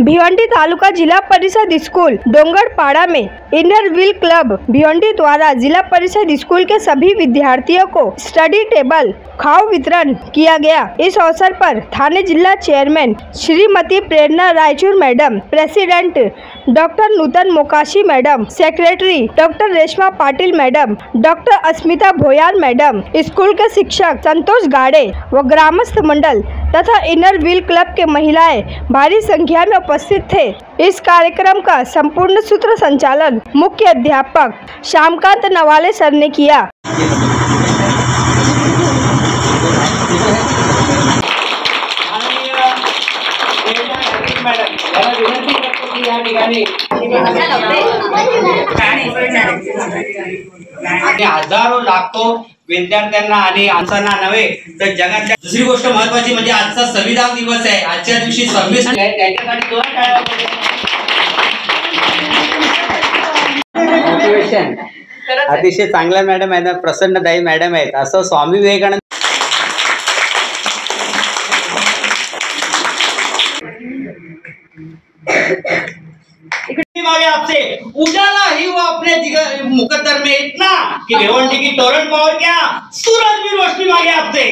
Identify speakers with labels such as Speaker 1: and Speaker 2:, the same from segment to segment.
Speaker 1: भिवंडी तालुका जिला परिषद स्कूल डोंगरपाड़ा में इनर व्हील क्लब भिवंडी द्वारा जिला परिषद स्कूल के सभी विद्यार्थियों को स्टडी टेबल खाव वितरण किया गया। इस अवसर पर थाने जिला chairman Shrimati Prerna Raichur madam, president doctor Nutan Mokashi madam, secretary doctor Reshma Patil madam, doctor Asmita Bhoyal madam, school के शिक्षक संतोष गाड़े व ग्रामस्थ मंडल तथा इनर व्हील क्लब के महिलाएं भारी संख्या में उपस्थित थे। इस कार्यक्रम का संपूर्ण सूत्र संचालन मुख्य अध्यापक श्यामकांत नवाले सर ने किया।
Speaker 2: हजारो लाखो विद्यार्थ्यांना आणि आमचांना नव्हे तर जगाच्या दुसरी गोष्ट महत्त्वाची म्हणजे आजचा संविधान दिवस आहे। आजच्या दिवशी 26 आहे, त्याच्यासाठी दोन टाळ्या मोटिवेशन अतिशय चांगल्या मॅडम आहेत, प्रसन्नदायी मॅडम आहेत। असं स्वामी विवेकानंद मांगे आपसे उजाला ही वो अपने मुकद्दर में इतना कि भिवंडी की टोरेंट पावर क्या सूरज भी रोशनी मांगे आपसे।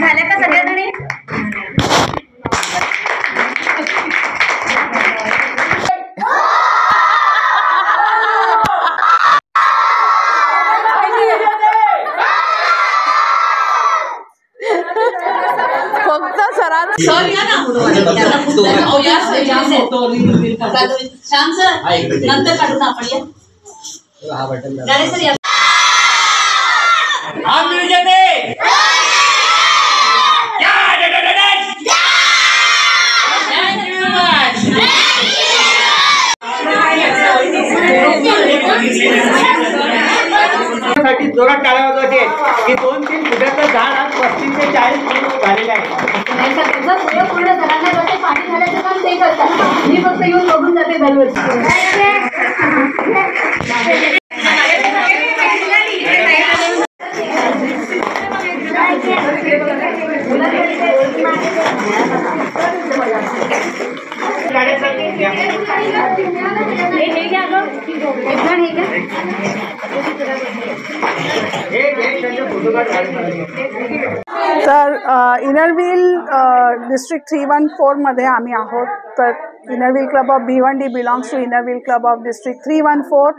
Speaker 3: झाल्या का सगळ्यांनी?
Speaker 1: फक्त सरांना
Speaker 3: सर या ना श्याम सर नंतर काढू ना आपण या सर या
Speaker 2: हम विजेते साठी जोरात टाळ्या वाजवायचे की 2-3 फुटाचं झाड आज 35 ते 40 फूट झालेलं आहे।
Speaker 3: पूर्ण घरांना पाणी घालायचं काम ते करतात, मी फक्त येऊन बघून जाते दरवर्षी।
Speaker 4: तर इनर व्हील डिस्ट्रिक्ट 314 मध्ये आम्ही आहोत। तर Inner Wheel Club of Bhiwandi belongs to Inner Wheel Club of district 314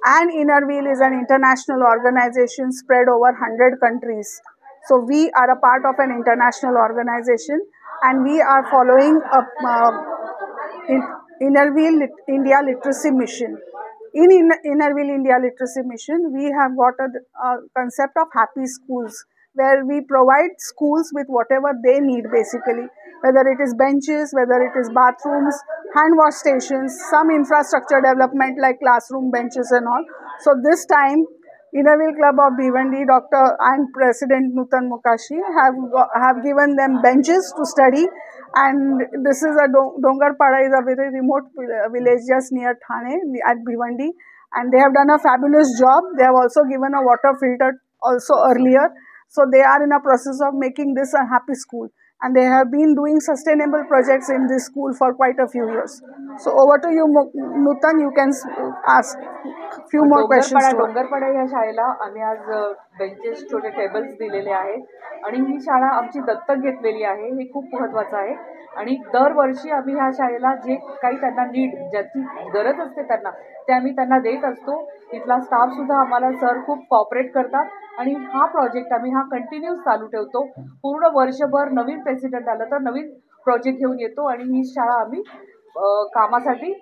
Speaker 4: and Inner Wheel is an international organization spread over 100 countries. So we are a part of an international organization and we are following a Inner Wheel India Literacy Mission. In Inner Wheel India Literacy Mission, we have got a concept of happy schools, where we provide schools with whatever they need basically, whether it is benches, whether it is bathrooms, hand wash stations, some infrastructure development like classroom benches and all. So this time Inner Wheel Club of Bhiwandi, Dr. and President Nootan Mokashi have given them benches to study, and this is a Dongarpada is a very remote village just near Thane at Bhiwandi, and they have done a fabulous job. They have also given a water filter also earlier. So they are in a process of making this a happy school. and they have been doing sustainable projects in this school for quite a few years. So over to you, Nutan. You can ask few more questions.
Speaker 5: डोंगरपाडा या शाळेला आम्ही आज benches छोटे tables दिलेले आहेत आणि ही शाळा आमची दत्तक घेतलेली आहे. हे खूप महत्त्वाचं आहे आणि दरवर्षी आम्ही ह्या शाळेला जे काही त्यांना नीड ज्याची गरज असते त्यांना ते आम्ही त्यांना देत असतो. इथला स्टाफसुद्धा आम्हाला सर खूप कॉपरेट करतात आणि हा प्रोजेक्ट आम्ही कंटिन्यूस चालू ठेवतो. पूर्ण वर्षभर नवीन प्रेसिडेंट आलं तर नवीन प्रोजेक्ट घेऊन येतो आणि ही शाळा आम्ही कामासाठी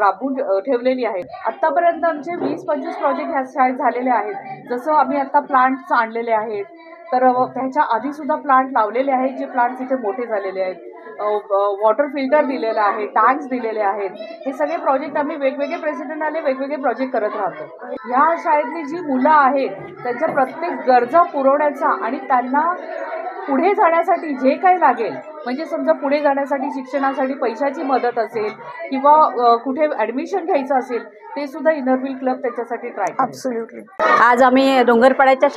Speaker 5: राबवून ठेवलेली आहे. आत्तापर्यंत आमचे 20-25 प्रोजेक्ट ह्या शाळेत झालेले आहेत. जसं आम्ही आत्ता प्लांट्स आणलेले आहेत तर त्याच्या आधीसुद्धा प्लांट लावलेले आहेत जे प्लांट्स इथे मोठे झालेले आहेत. वॉटर फिल्टर दिलेलं आहे, टँक्स दिलेले आहेत. हे सगळे प्रोजेक्ट आम्ही वेगवेगळे प्रेसिडेंट आले वेगवेगळे प्रोजेक्ट करत राहतो. ह्या शाळेतली जी मुलं आहेत त्यांच्या प्रत्येक गरजा पुरवण्याचा आणि त्यांना पुढे जाण्यासाठी जे काही लागेल म्हणजे समजा पुढे जाण्यासाठी शिक्षणासाठी पैशाची मदत असेल किंवा कुठे ॲडमिशन घ्यायचं असेल ते सुद्धा इनरव्हील क्लब त्याच्यासाठी ट्राय करतो.
Speaker 4: ॲब्सोल्युटली.
Speaker 3: आज आम्ही डोंगरपाड्याच्या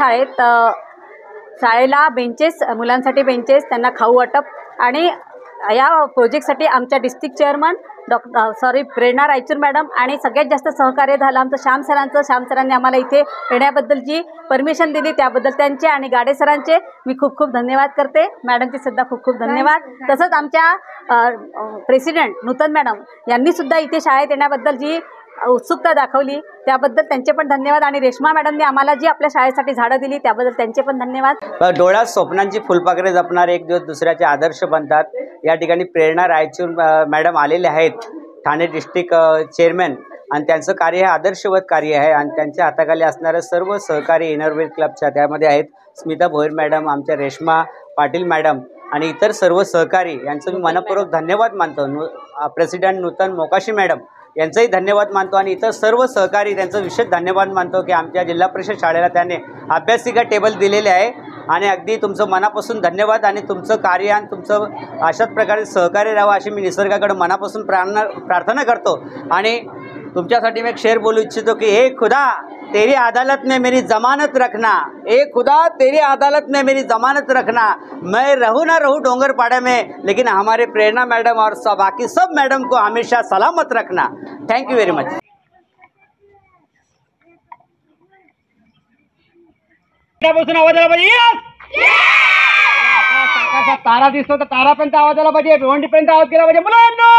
Speaker 3: शाळेला बेंचेस, मुलांसाठी बेंचेस, त्यांना खाऊ वाटप आणि या प्रोजेक्टसाठी आमच्या डिस्ट्रिक्ट चेअरमन प्रेरणा रायचूर मॅडम आणि सगळ्यात जास्त सहकार्य झालं आमचं श्याम सरांनी आम्हाला इथे येण्याबद्दलची परमिशन दिली त्याबद्दल त्यांचे आणि गाडे सरांचे मी खूप खूप धन्यवाद करते. मॅडमचे सुद्धा खूप खूप धन्यवाद. तसंच आमच्या प्रेसिडेंट नूतन मॅडम यांनीसुद्धा इथे शाळेत येण्याबद्दल जी उत्सुकता दाखवली त्याबद्दल त्यांचे पण धन्यवाद आणि रेश्मा मॅडमने आम्हाला जी आपल्या शाळेसाठी झाडं दिली त्याबद्दल त्यांचे पण धन्यवाद.
Speaker 6: डोळ्यात स्वप्नांची फुलपाखरे जपणारे एक दिवस दुसऱ्याचे आदर्श बनतात. या ठिकाणी प्रेरणा रायचूर मॅडम आलेले आहेत, ठाणे डिस्ट्रिक्ट चेअरमॅन, आणि त्यांचं कार्य हे आदर्शवत कार्य आहे आणि त्यांच्या हाताखाली असणारे सर्व सहकारी इनरव्हील क्लबच्या त्यामध्ये आहेत स्मिता भोईर मॅडम, आमच्या रेश्मा पाटील मॅडम आणि इतर सर्व सहकारी यांचं मी मनपूर्वक धन्यवाद मानतो. प्रेसिडेंट नूतन मोकाशी मॅडम यांचंही धन्यवाद मानतो आणि इतर सर्व सहकारी त्यांचं विशेष धन्यवाद मानतो की आमच्या जिल्हा परिषद शाळेला त्याने अभ्यासिका टेबल दिलेले आहे आणि अगदी तुमचं मनापासून धन्यवाद आणि तुमचं कार्य आणि तुमचं अशाच प्रकारे सहकार्य राहावं अशी मी निसर्गाकडे मनापासून प्रार्थना करतो. आणि तुमच्यासाठी मैं एक शेर बोलू इच्छितो कि ए खुदा तेरी अदालत में मेरी ज़मानत रखना, ए खुदा तेरी अदालत में मेरी ज़मानत रखना, मैं रहूँ ना रहूँ डोंगरपाड़ा में लेकिन हमारे प्रेरणा मैडम और बाकी सब मैडम को हमेशा सलामत रखना. Thank you very much. आवाज आला पाहिजे, तारा दिसतो तर तारापर्यंत आवाज आला पाहिजे, भिवंडीपर्यंत आवाज गेला पाहिजे मुलांनो.